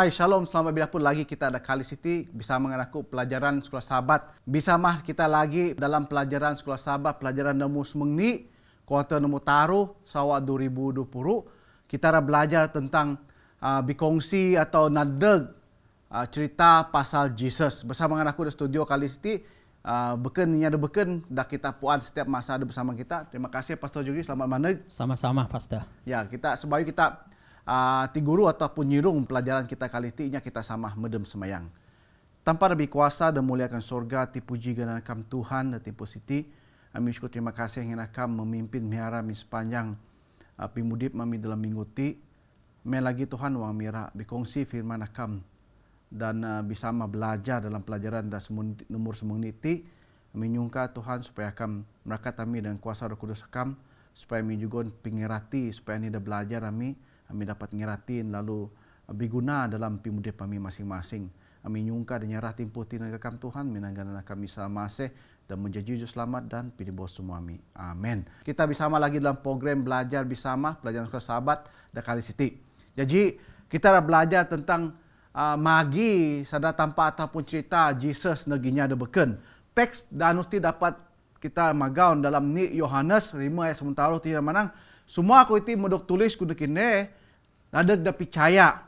Hai, Shalom, selamat berjumpa lagi kita ada Kali City bersama dengan aku pelajaran Sekolah Sahabat. Bersama kita lagi dalam pelajaran Sekolah Sahabat, pelajaran nombor semengni, kuartal nombor taruh, sawah 2020. Kita ada belajar tentang bikongsi atau nadeg cerita pasal Jesus. Bersama dengan aku di studio Kali City, ada beken, dah kita puan setiap masa ada bersama kita. Terima kasih Pastor Jogi, selamat maneg. Sama-sama, Pastor. Ya, kita sebagai kita ti guru ataupun nyirung pelajaran kita kali ini kita sama medem semayang. Tanpa lebih kuasa dan muliakan surga, ti puji ganakam Tuhan dan ti positi. Kami syukur terima kasih yang nakam memimpin mihara mi sepanjang pimudip mami dalam minggu ti. Lagi Tuhan wang mira bikongsi firman nakam dan bisa belajar dalam pelajaran dan nomor semenit ti. Kami nyungka Tuhan supaya kami mereka kami dengan kuasa Roh Kudus kami supaya kami juga pengirati supaya ini dah belajar kami dapat ngeratin lalu biguna dalam pimudip kami masing-masing. Kami nyungka dan nyaratin putih negakam Tuhan minanggana kami sama-masih dan menjadi jujur selamat dan pilih bos semua kami. Amin. Kita bersama lagi dalam program belajar bersama pelajaran Sekolah Sahabat dan Kali City. Jadi kita dah belajar tentang magi sada tanpa ataupun cerita Jesus neginya ada beken. Teks dan mesti dapat kita magaun dalam ni Yohanes 5 ayat sementara tidak manang. Semua aku itu mudok tulis kudu kini nadeg da percaya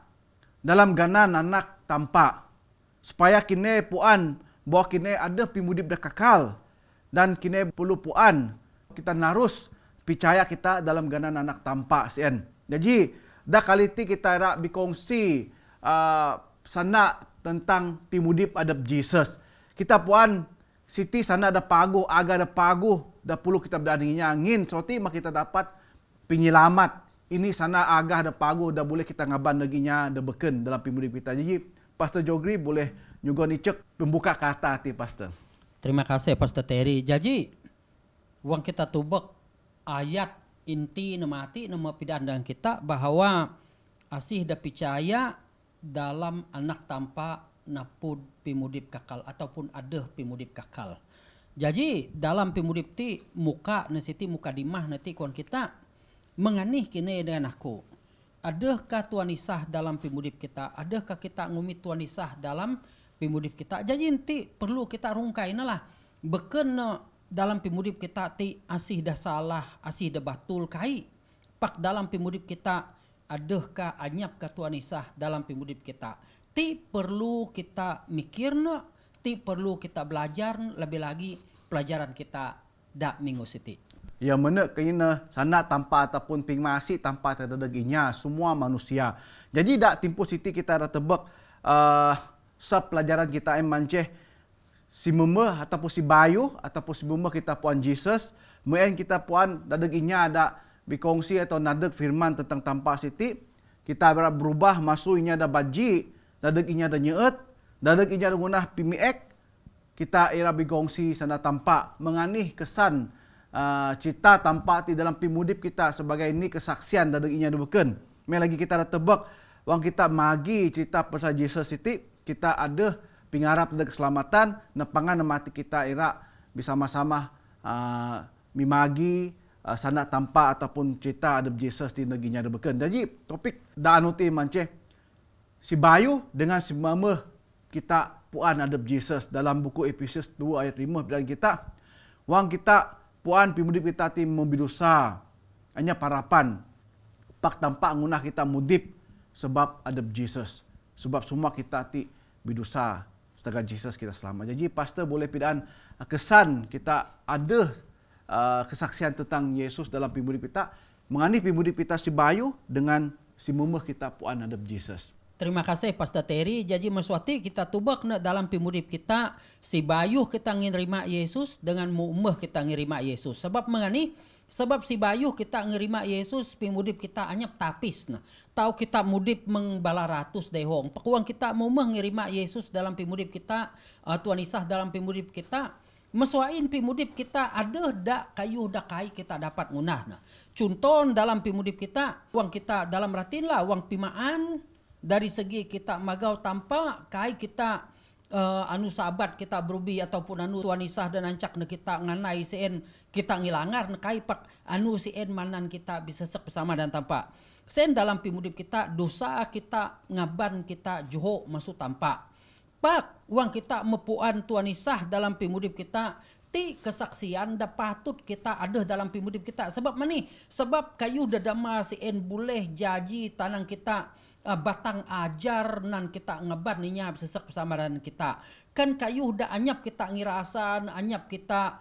dalam ganan anak tampa supaya kini puan bahwa kini ada pimudip da kakal dan kini perlu puan kita narus percaya kita dalam ganan anak tampa sien. Jadi dah kali ti kita rak bikongsi sana tentang pimudip adab Jesus. Kita puan siti sana ada pagu, aga ada pagu, dah perlu kita beraninya angin soti mak kita dapat penyelamat. Ini sana agah ada pagu dah boleh kita ngaban laginya dah beken dalam pimudip kita. Jadi Pastor Jogri boleh juga ni cek pembuka kata ti Pastor. Terima kasih Pastor Terry. Jadi wang kita tubek ayat inti nemati nama pidandang kita bahwa asih dah percaya dalam anak tanpa napud pimudip kakal ataupun ada pimudip kakal. Jadi dalam pimudip ti muka nasiti muka dimah nanti kuan kita menganih kini dengan aku. Adakah Tuhan Isah dalam pimudip kita? Adakah kita ngumit Tuhan Isah dalam pimudip kita? Jadi nanti perlu kita rungkai lah. Beken dalam pimudip kita ti asih dah salah, asih dah batul kai. Pak dalam pimudip kita adakah anyap ke Tuhan Isah dalam pimudip kita? Ti perlu kita mikirna, ti perlu kita belajar lebih lagi pelajaran kita dak minggu siti. Yang mana kena sana tanpa ataupun pingmasi tanpa terdaginya semua manusia. Jadi dak timpu siti kita ada tebak pelajaran kita manceh si memeh ataupun si bayu ataupun si memeh kita puan Jesus. Muen kita puan dadaginya ada bikongsi atau nadeg firman tentang tanpa siti. Kita berubah masunya ada baji, dadaginya ada nyeut, dadaginya ada gunah pimiek. Kita era bikongsi sana tanpa menganih kesan cerita tanpa di dalam pimudip kita sebagai ini kesaksian dari inya bukan. Lagi kita ada tebak wang kita magi cerita pasal Jesus itu kita ada pingarap dari keselamatan nepangan mati kita ira bersama-sama mimagi sana tanpa ataupun cerita ada Jesus di neginya ada bukan. Jadi topik danuti mance si Bayu dengan si Mama kita puan ada Jesus dalam buku Efesus 2 ayat 5 dan kita wang kita puan pimudip kita ti membidosa hanya parapan pak tampak ngunah kita mudip sebab ada Jesus sebab semua kita ti bidosa setakat Jesus kita selamat. Jadi pastor boleh pidaan kesan kita ada kesaksian tentang Yesus dalam pimudip kita mengani pimudip kita si Bayu dengan si mumeh kita puan ada Jesus. Terima kasih Pastor Terry. Jadi meswati kita tubak dalam pimudip kita si Bayu kita ngirima Yesus dengan mu'meh kita ngirima Yesus. Sebab mengani? Sebab si Bayu kita ngirima Yesus pimudip kita anyap tapis. Tahu kita mudip mengbala ratus dehong. Pakuang kita mu'meh ngirima Yesus dalam pimudip kita, Tuhan Isah dalam pimudip kita. Meswain pimudip kita ada dak kayu dak kai kita dapat ngunah. Contoh dalam pimudip kita, uang kita dalam ratin lah, uang pimaan. Dari segi kita magau tanpa kai kita anu sahabat kita berubi ataupun anu Tuhan Isah dan ancak na kita nganai sien kita ngilangar na kai pak anu sien manan kita bisa sek bersama dan tanpa. Sen dalam pimudip kita dosa kita ngaban kita joho masuk tampak. Pak uang kita mepuan Tuhan Isah dalam pimudip kita ti kesaksian da patut kita ada dalam pimudip kita. Sebab mana? Sebab kayu dadama sien boleh jaji tanang kita batang ajar nan kita ngeban ninya sesak persamaran kita. Kan kayu dah anyap kita ngirasan, anyap kita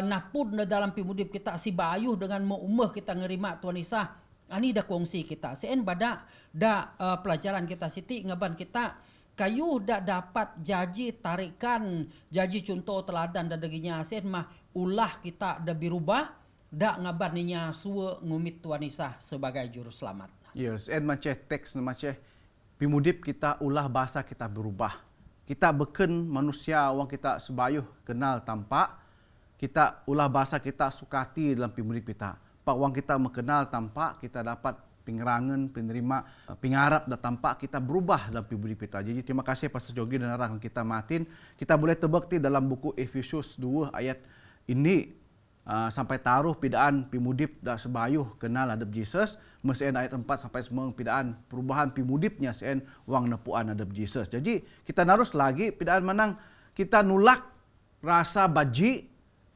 napud na dalam pimudip kita si bayuh dengan meumah kita ngerima Tuhan Isah. Ani dah kongsi kita. Sen bada da pelajaran kita siti ngeban kita kayu dak dapat jaji tarikan jaji contoh teladan dan daginya sen mah ulah kita dah berubah dak ngaban ninya suwe ngumit Tuhan Isah sebagai juru selamat. Yes, and macam teks macam pimudip kita ulah bahasa kita berubah. Kita beken manusia orang kita sebayuh kenal tampak. Kita ulah bahasa kita sukati dalam pimudip kita. Pak orang kita mengenal tampak, kita dapat pengerangan, penerima, pengarap dan tampak kita berubah dalam pimudip kita. Jadi terima kasih Pastor Jogri dan arang kita matin. Kita boleh terbukti dalam buku Efesus 2 ayat ini sampai taruh pidaan pimudip dah sebayuh kenal hadap Jesus. Mesin ayat 4 sampai semua pidaan perubahan pimudipnya sen wang nepuan hadap Jesus. Jadi kita narus lagi pidaan menang kita nulak rasa baji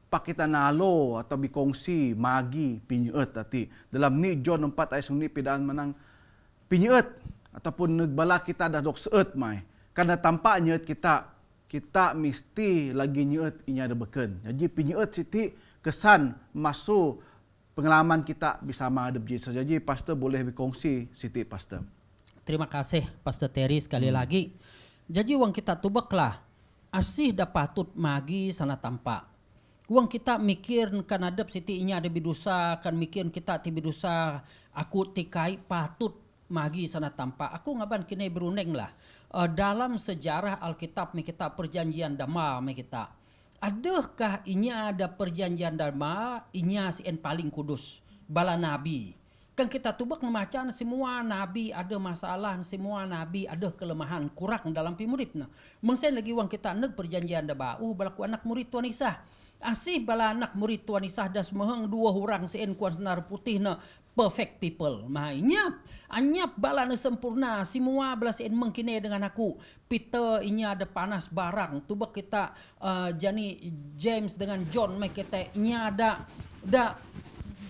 pak kita nalo atau bikongsi magi pinyeut tadi. Dalam ni John 4 ayat 9 pidaan menang pinyeut ataupun negbala kita dah dok seut mai. Karena tampak nyeut kita mesti lagi nyeut inya ada beken. Jadi pinyeut siti kesan masuk pengalaman kita bersama hadap Jesus. Jadi pastor boleh berkongsi siti pastor. Terima kasih Pastor Terry sekali lagi. Jadi wang kita tubaklah asih dah patut magi sana tampak. Wang kita mikir kan hadap siti inya ada bidosa, kan mikir kita ti bidosa aku tikai patut magi sana tampak. Aku ngaban kini berundeng lah. Dalam sejarah Alkitab mi kita perjanjian dama mi kita. Adakah inya ada perjanjian dharma, inya sien paling kudus, bala nabi. Kan kita tubak memacaan semua nabi ada masalah, semua nabi ada kelemahan, kurang dalam pimuripna. Mengsen lagi wang kita neg perjanjian daba, balaku anak murid Tuhan Isah. Asih bala anak murid Tuhan Isah das meheng dua orang sien kuan senar putih na perfect people. Mahanya anyap bala na sempurna semua bala sien mengkine dengan aku. Peter inya ada panas barang. Tubak kita jani James dengan John mai kita inya ada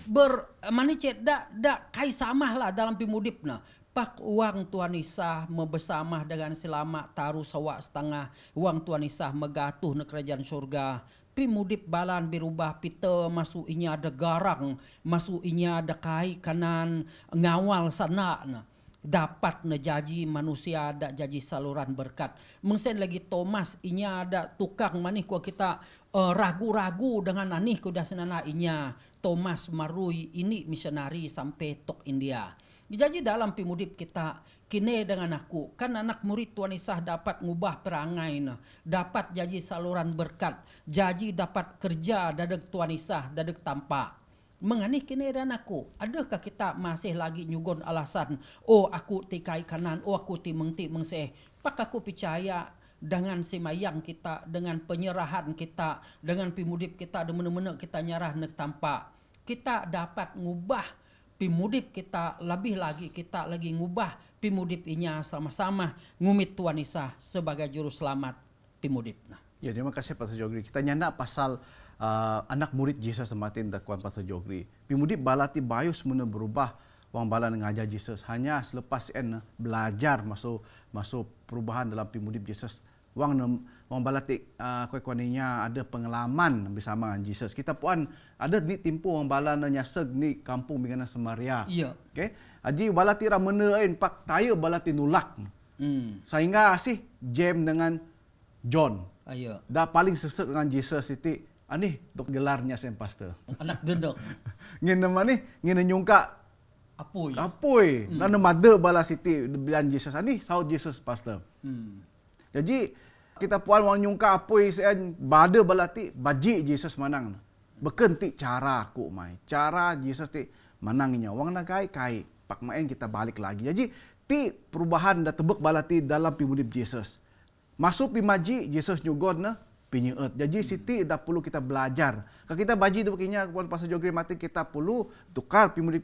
bermanicet da kai samah lah dalam pimudipna. Pak uang Tuhan Isah membesamah dengan selamat taruh sawak setengah. Uang Tuhan Isah megatuh na kerajaan surga. Pimudip balan berubah pita masuk inya ada garang, masuk inya ada kai kanan ngawal sana na. Dapat na jaji manusia ada jaji saluran berkat. Mengsen lagi Thomas inya ada tukang manih kuah kita ragu-ragu dengan anih kuda senana inya. Thomas marui ini misionari sampai tok India. Jadi dalam pimudip kita kini dengan aku kan anak murid Tuhan Isah dapat ngubah perangai na, dapat jadi saluran berkat, jadi dapat kerja dadeg Tuhan Isah dadeg tampak. Menganih kini dan aku, adakah kita masih lagi nyugon alasan, oh aku tikai kanan, oh aku ti mengseh, pak aku percaya dengan semayang kita, dengan penyerahan kita, dengan pimudip kita, dan benar-benar kita nyerah nek tampak, kita dapat ngubah pimudip kita lebih lagi kita lagi ngubah pimudip inya sama-sama ngumit Tuhan Isah sebagai juru selamat pimudip. Nah. Ya, terima kasih Pastor Jogri. Kita nyanda pasal anak murid Jesus sematin dakwaan Pastor Jogri. Pimudip balati bayu semua berubah wang bala ngajar Jesus hanya selepas belajar masuk perubahan dalam pimudip Jesus. Wang balati kuaninya ada pengalaman bersama dengan Jesus. Kita puan ada ni timpu wang bala nyaseg ni kampung bingana Samaria. Iya. Okay? Aji balati ra menein pak tayo balati nulak. Sehingga sih James dengan John. Ayo. Dah paling sesek dengan Jesus itu ani dok gelarnya sen pastor. Anak dendok. Ngene mani ngene nyungka Apuy. Nana mother bala siti dan Jesus ani saud Jesus pastor. Jadi kita puan wang nyungka apuy sen bada balati baji Jesus manang. Bekenti cara aku mai. Cara Jesus ti manangnya wang nagai kai pak main kita balik lagi. Jadi ti perubahan dah tebek balati dalam pimudip Jesus. Masuk pimaji Jesus nyugon na pinyeut. Jadi siti dah perlu kita belajar. Kalau kita baji tu begini puan Pastor Jogri mati kita perlu tukar pimudip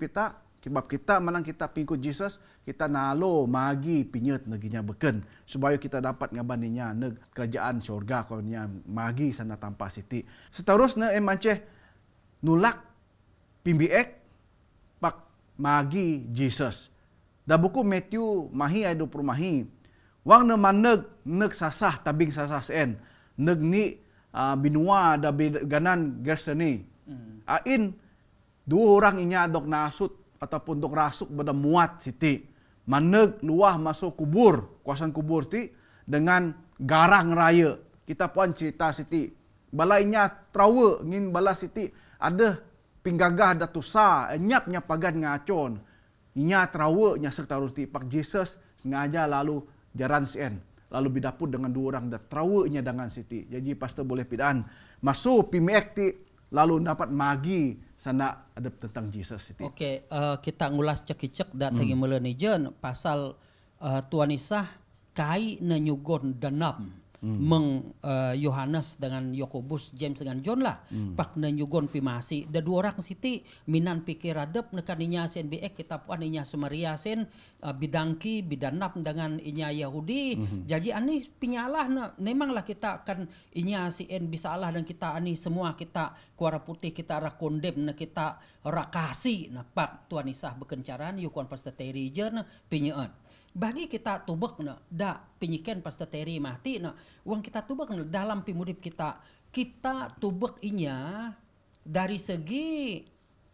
Sebab kita menang kita pengikut Jesus, kita nalo magi pinyet neginya beken supaya kita dapat ngabaninya neg kerajaan syurga konya magi sana tanpa siti. Seterusnya manceh nulak pimbiek pak magi Jesus. Da buku Matthew mahi ay 20 mahi. Wang na maneg neg sasah tabing sasah sen. Neg ni binua da ganan gerseni. Ain dua orang inya dok nasut ataupun dok rasuk pada muat siti. Maneg luah masuk kubur, kuasan kubur ti dengan garang raya. Kita puan cerita siti. Bala inya trawe ngin bala siti ada pinggagah da tusa, nyap pagan ngacon. Inya trawe nya sektarus ti pak Jesus sengaja lalu jaran sien. Lalu bidaput dengan dua orang da trawe nya dengan siti. Jadi pastor boleh pidaan masuk pimek ti lalu dapat magi sana ada tentang Jesus itu. Okey, kita ngulas cek-cek da tegi melenijen pasal Tuan Isah kai na nyugon danam meng Yohanes dengan Yakobus, James dengan John lah. Pak na nyugon pimasi. Da dua orang siti minan pikir adep nekan inya sen BX kita puan inya Samaria sen bidangki bidanap dengan inya Yahudi. Jadi ani pinyalah na memanglah kita akan inya sen bisa Allah dan kita ani semua kita kuara putih kita ra kondem na kita rakasi na pak Tuan Isah bekencaran yukuan pastor Terry jen pinyeun. Bagi kita tubek na da penyiken pastor Terry mati na uang kita tubek na dalam pimudip kita tubek inya dari segi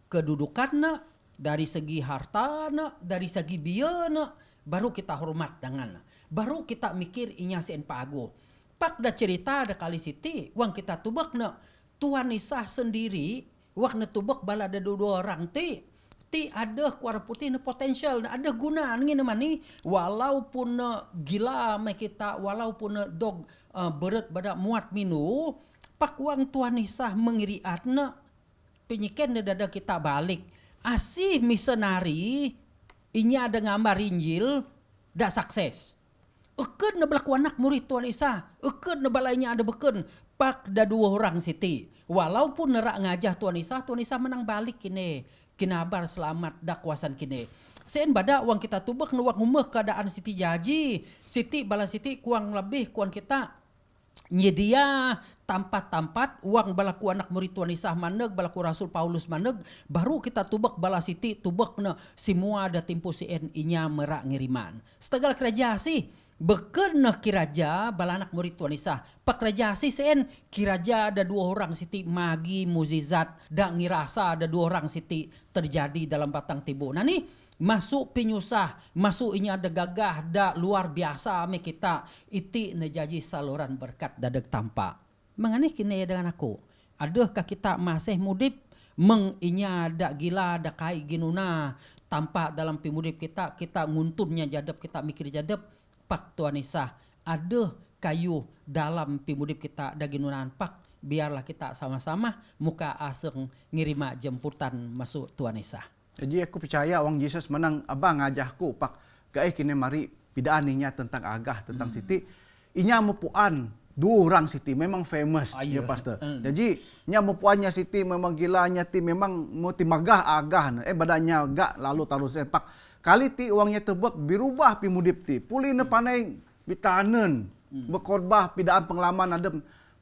kedudukan na, dari segi harta na, dari segi biaya na, baru kita hormat dengan na. Baru kita mikir inya sien pago. Pak da cerita da kali siti uang kita tubek na Tuan Isah sendiri uang na tubek bala da dua orang ti ada kuara putih na potensial na ada guna ngin mani walaupun gila me kita walaupun dog berat pada muat minu pak wang Tuan Isah mengiriat na penyiken na dada kita balik asih misionari inya ada gambar Injil da sukses ekeun na belaku anak murid Tuan Isah ekeun na balainya ada beken pak da dua orang siti walaupun nerak ngajah Tuan Isah menang balik kini kinabar selamat dakwasan kini. Sen bada uang kita tubek nuwak ngumeh keadaan Siti Jaji. Siti bala Siti kuang lebih kuang kita nyedia tampat-tampat uang balaku anak murid Tuan Isah maneg balaku Rasul Paulus maneg baru kita tubek bala Siti tubek na semua ada timpu sien inya merak ngiriman. Setegal kerja sih beken kiraja bala anak murid Tuan Isah. Pekerja si sen kiraja ada dua orang siti magi muzizat dan ngirasa ada dua orang siti terjadi dalam batang tibu. Nah nih masuk penyusah, masuk ini ada gagah, da luar biasa me kita iti nejaji saluran berkat dadeg tampak. Mengani kini dengan aku. Adakah kita masih mudip menginya ada gila ada kai ginuna tampak dalam pimudip kita nguntunnya jadep kita mikir jadep pak Tuan Isah ada kayu dalam pimudip kita daginunan pak biarlah kita sama-sama muka aseng ngirima jemputan masuk Tuan Isah. Jadi aku percaya orang Yesus menang abang ngajahku pak gae kini mari pidaaninya tentang agah tentang siti inya mepuan dua orang siti memang famous ya pastor. Jadi nya mepuannya siti memang gilanya ti memang mau timagah agah badannya gak lalu taruh pak kali ti uangnya tebak birubah pimudip ti puli ne panai bitanen berkorbah pidaan pengalaman ada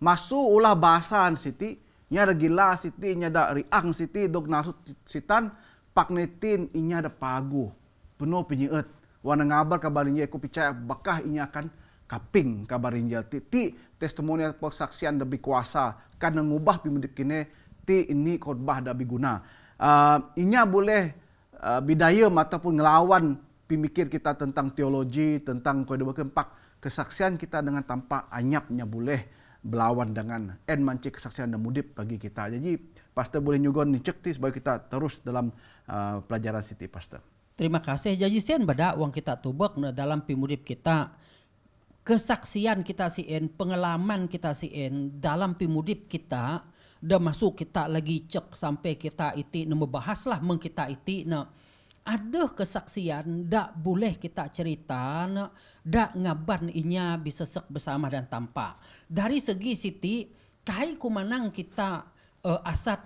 masuk ulah bahasan siti nya ada gila siti nya ada riang siti dok nasut sitan pak netin inya ada pagu penuh penyeut wana ngabar kabarinnya aku percaya bakah inya akan kaping kabarinja ti testimoni persaksian lebih kuasa kan ngubah pimudip kini ti ini khotbah da biguna inya boleh bidaya ataupun ngelawan pemikir kita tentang teologi, tentang kempak kesaksian kita dengan tanpa anyapnya boleh berlawan dengan mancik kesaksian dan mudip bagi kita. Jadi pastor boleh nyugon ni cek supaya kita terus dalam pelajaran siti pastor. Terima kasih. Jadi sen bada uang kita tubek dalam pimudip kita kesaksian kita sien, pengalaman kita sien dalam pimudip kita dah masuk kita lagi cek sampai kita iti membahas lah meng kita iti ada kesaksian dak boleh kita cerita dak ngaban inya bisa sek bersama dan tanpa dari segi siti kai kumanang kita asat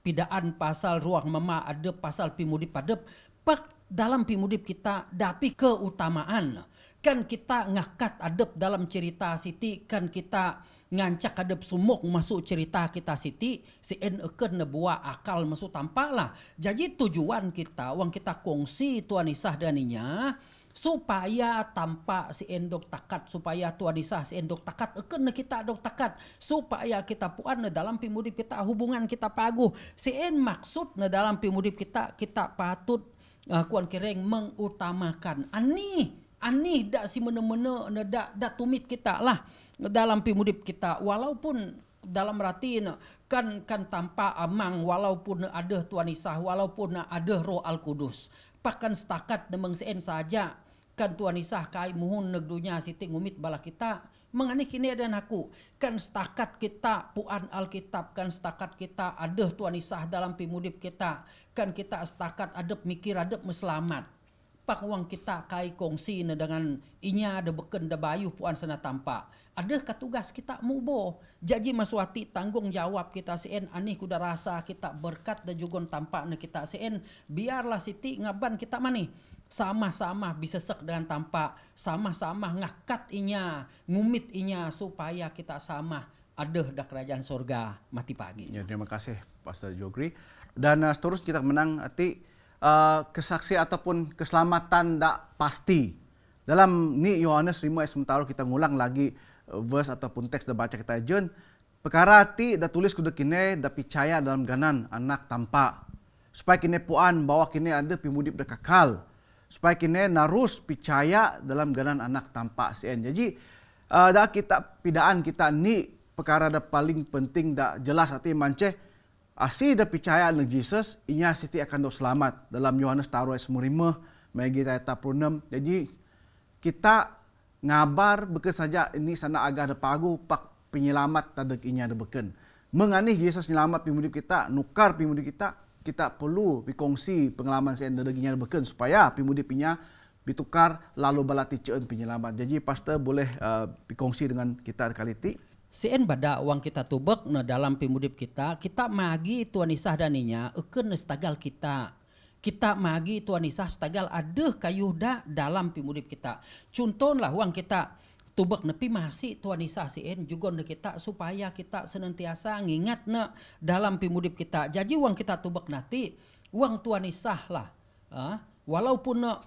pidaan pasal ruang mama ada pasal pimudip padep Pak dalam pimudip kita dapi keutamaan. Kan kita ngakat adep dalam cerita Siti, kan kita ngancak adep sumuk masuk cerita kita Siti, si eken nebuah akal masuk tampak lah. Jadi tujuan kita, wang kita kongsi Tuan Isah dan inya, supaya tampak si endok takat, supaya Tuan Isah si endok takat, eken kita dok takat, supaya kita puan dalam pimudip kita, hubungan kita paguh. Si maksud dalam pimudip kita patut kuan kireng mengutamakan ani dak si mene-mene dak tumit kita lah dalam pimudip kita, walaupun dalam arti kan tanpa amang, walaupun ada Tuan Isah, walaupun ada Roh Al Kudus, pakan setakat nemeng sen saja kan Tuan Isah kai muhun negdunya Siti ngumit bala kita mengani kini dan aku kan setakat kita puan Alkitab, kan setakat kita ada Tuan Isah dalam pimudip kita, kan kita setakat adep mikir adep meselamat. Pak wang kita kai kongsi dengan inya ada beken da bayu puan sana tampak. Adakah tugas kita mubo? Jadi maswati tanggung jawab kita sen anih kuda rasa kita berkat da jugon tampak na kita sen biarlah Siti ngaban kita mani. Sama-sama bisa sek dengan tampak, sama-sama ngakat inya, ngumit inya supaya kita sama ada da kerajaan surga mati pagi. Ya, terima kasih Pastor Jogri. Dan seterusnya kita menang kesaksi ataupun keselamatan tak pasti. Dalam ni Yohanes 5 ayat sementara kita ngulang lagi verse ataupun teks dah baca kita jen. Perkara ti dah tulis kuda kini dah percaya dalam ganan anak tampak. Supaya kini puan bahwa kini ada pimudip dah kekal. Supaya kini narus percaya dalam ganan anak tampak sen. Jadi dah kita pidaan kita ni perkara dah paling penting dah jelas hati manceh. Asih dah percaya dengan Jesus, inya Siti akan dah selamat. Dalam Yohanes taruh ayat 5, Magi ayat 26. Jadi kita ngabar beken saja ini sana agak ada pagu pak penyelamat tadak inya ada beken. Menganih Jesus nyelamat pimudip kita, nukar pimudip kita perlu berkongsi pengalaman saya tadak inya ada beken supaya pimudip inya ditukar lalu balati ceun penyelamat. Jadi pastor boleh berkongsi dengan kita kali ti. Sien bada wang kita tubek na dalam pimudip kita magi Tuan Isah dan inya eken stagal kita. Kita magi Tuan Isah stagal ada kayuda dalam pimudip kita. Contohlah wang kita tubek nepi masih Tuan Isah sien juga na kita supaya kita senantiasa ngingat na dalam pimudip kita. Jadi wang kita tubek nanti wang Tuan Isah lah. Walaupun na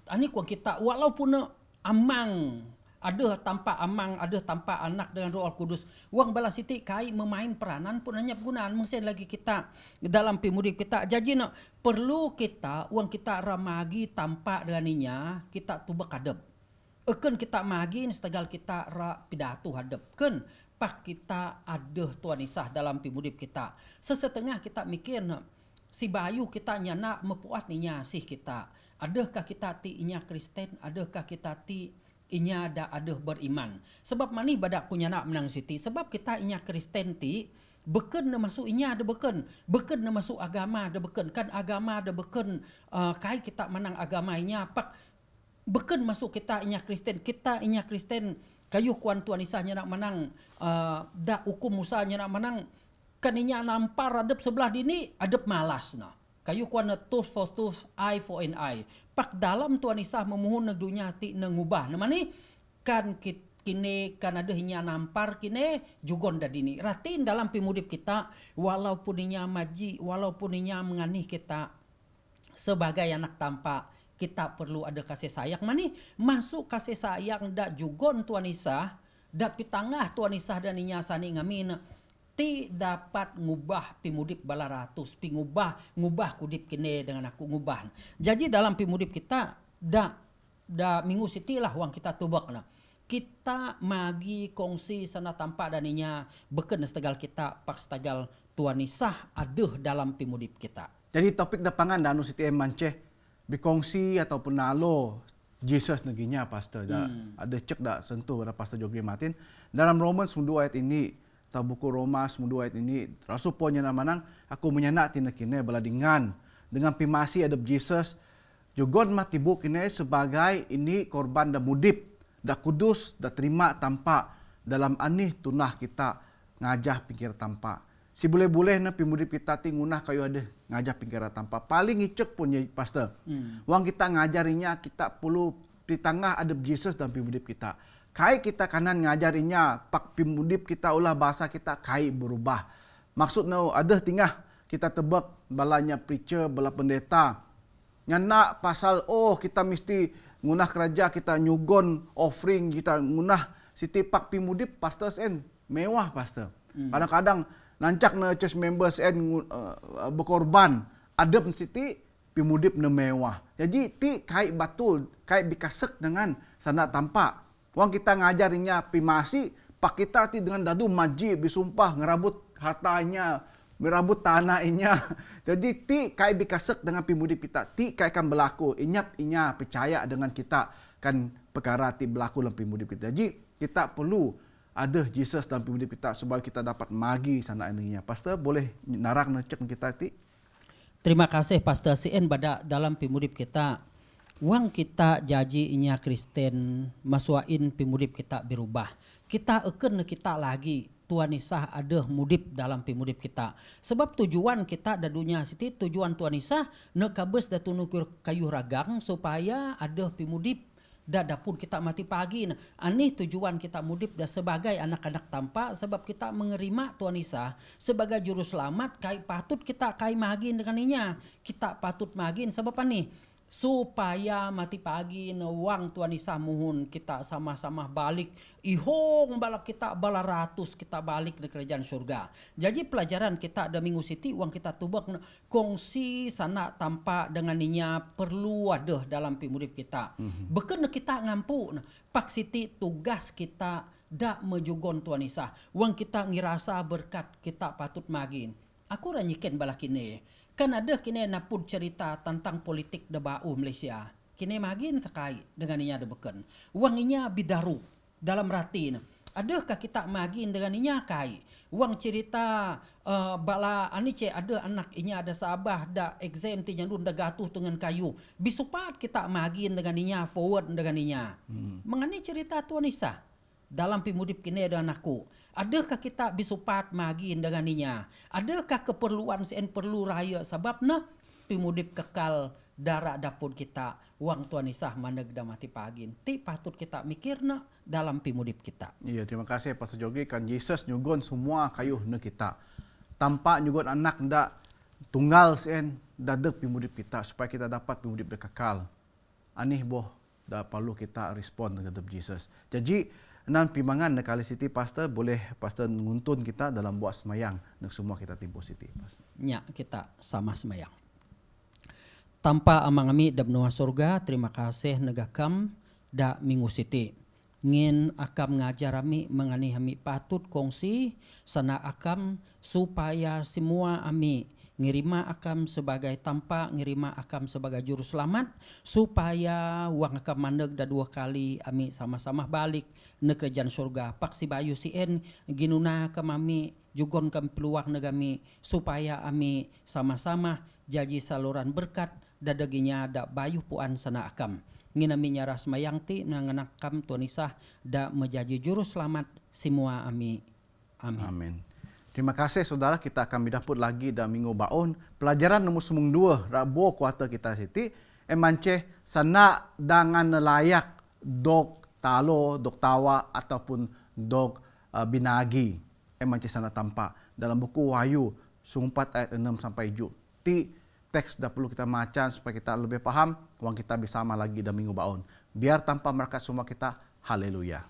ani wang kita walaupun na amang ada tanpa amang, ada tanpa anak dengan Roh Al Kudus. Wang bala Siti kai memain peranan pun hanya penggunaan mungkin lagi kita dalam pimudip kita. Jadi nak perlu kita wang kita ramagi tanpa dengan inya kita tubak hadap. Eken kita magi setegal kita ra pidato hadap. Ken pak kita ada Tuan Isah dalam pimudip kita. Sesetengah kita mikir si bayu kita nyana mepuat ninya sih kita. Adakah kita ti inya Kristen? Adakah kita ti inya ada beriman. Sebab mani badak punya nak menang Siti. Sebab kita inya Kristen ti beken na masuk inya ada beken. Beken na masuk agama ada beken. Kan agama ada beken kai kita menang agama inya pak beken masuk kita inya Kristen. Kita inya Kristen kayu kuan Tuan Isah nak menang da hukum Musa nak menang kan inya nampar adep sebelah dini adep malas na. Kayu kuan tooth for tooth, eye for an eye. Pak dalam Tuan Isah memohon negdunya ti nengubah. Namani kan kini kan ada hinya nampar kini jugon da dini. Ratin dalam pimudip kita walaupun inya maji, walaupun inya menganih kita sebagai anak tampak, kita perlu ada kasih sayang. Mani masuk kasih sayang da jugon Tuan Isah, da pitangah Tuan Isah dan inya sani ngamin. Ti dapat ngubah pimudip bala ratus, ngubah kudip kini dengan aku ngubah. Jadi dalam pimudip kita da minggu Siti lah wang kita tubak na. Kita magi kongsi sana tampak dan inya beken setegal kita pak setegal Tuan Isah aduh dalam pimudip kita. Jadi topik dapangan danu Siti manceh berkongsi ataupun nalo Jesus neginya pastor. Ada cek dak sentuh pada pastor Jogri Martin dalam Romans 2 ayat ini. Buku Roma 2 ayat ini rasul ponya namanang aku menyanak tina kini beladingan dengan pimasi adab Jesus jugon mati bu kini sebagai ini korban da mudip da kudus da terima tanpa dalam anih tunah kita ngajah pikir tanpa. Si boleh-boleh na pimudip kita ti ngunah kayo ada ngajar pingkara tanpa. Paling icek pun ya pastor. Wang kita ngajarinya kita perlu di tengah ada Jesus dalam pimudip kita. Kai kita kanan ngajarinya pak pimudip kita ulah bahasa kita kai berubah. Maksudnya ada tingah kita tebak balanya preacher, bala pendeta. Nyana pasal kita mesti ngunah kerja kita nyugon offering kita ngunah siti pak pimudip pastor sen mewah pastor. Kadang-kadang nancak na church members and berkorban adab siti pimudip na mewah. Jadi ti kai batul, kai bikasek dengan sana tampak. Wang kita ngajarinya pimasi, pak kita ti dengan dadu maji bisumpah ngerabut hartanya, merabut tanahnya. Jadi ti kai bikasek dengan pimudip kita, ti kai kan berlaku. Inyap inya percaya dengan kita kan perkara ti berlaku dalam pimudip kita. Jadi kita perlu ada Jesus dalam pimudip kita supaya kita dapat magi sana ininya. Pastor boleh narak necek kita ti? Terima kasih Pastor CN pada dalam pimudip kita. Wang kita jaji inya Kristen masuain pimudip kita berubah. Kita eken kita lagi Tuhan Isah ada mudip dalam pimudip kita. Sebab tujuan kita da dunia siti tujuan Tuhan Isah nekabes da tunukur kayu ragang supaya ada pimudip dapun kita mati pagi. Ani tujuan kita mudip dah sebagai anak-anak tanpa sebab kita menerima Tuhan Isa sebagai juru selamat kai patut kita kai magin dengan inya. Kita patut magin sebab ani supaya mati pagi wang Tuhan Isa muhun kita sama-sama balik ihong balak kita bala ratus kita balik ke kerajaan surga. Jadi pelajaran kita ada minggu siti wang kita tubak kongsi sana tanpa dengan inya perlu ada dalam pimudip kita. Beken kita ngampu pak siti tugas kita dak mejugon Tuhan Isa. Wang kita ngirasa berkat kita patut magin. Aku ranyiken balak ini. Kan ada kini napun cerita tentang politik da bau Malaysia. Kini magin kakai dengan inya ada beken. Wang inya bidaru dalam ratin. Adakah kita magin dengan inya kai? Wang cerita bala anice ada anak inya ada sabah da exam ti nyandun da gatuh dengan kayu. Bisupat kita magin dengan inya forward dengan inya. Mengani cerita Tuhan Isa dalam pimudip kini ada anakku. Adakah kita bisupat magin dengan inya? Adakah keperluan sen perlu raya sebabna pimudip kekal darah dapur kita wang Tuhan Isah maneg da mati pagin. Ti patut kita mikirna dalam pimudip kita. Iya, terima kasih Pastor Jogi kan Yesus nyugon semua kayuh na kita. Tanpa nyugon anak nda tunggal sen dadek pimudip kita supaya kita dapat pimudip kekal. Anih boh da perlu kita respon dengan Jesus. Jadi nan pimangan na kali siti pastor boleh pastor nguntun kita dalam buat semayang nak semua kita timpo siti pastor. Nya kita sama semayang. Tanpa amang ami da benua surga, terima kasih negakam da minggu siti. Ngin akam ngajar ami mengani ami patut kongsi sana akam supaya semua ami ngirima akam sebagai tanpa ngirima akam sebagai juru selamat supaya wang akam mandeg da dua kali ami sama-sama balik ne kerajaan surga. Pak si bayu sien ginuna kami jugon kami peluang negami supaya ami sama-sama jaji saluran berkat dadaginya da bayu puan sana akam. Nginami nyaras mayangti nanganakam Tuhan Isah da menjadi juru selamat semua ami. Amin. Amin. Terima kasih saudara, kita akan bidaput lagi dalam minggu baun. Pelajaran nombor 2, Rabu kuartal kita siti. Emance sana dengan layak dog talo, dog tawa ataupun dog binagi. Emance sana tampak. Dalam buku Wahyu 4 ayat 6 sampai 7. Ti teks dah perlu kita macam supaya kita lebih paham. Wang kita bersama lagi dalam minggu baun. Biar tanpa merkat semua kita. Haleluya.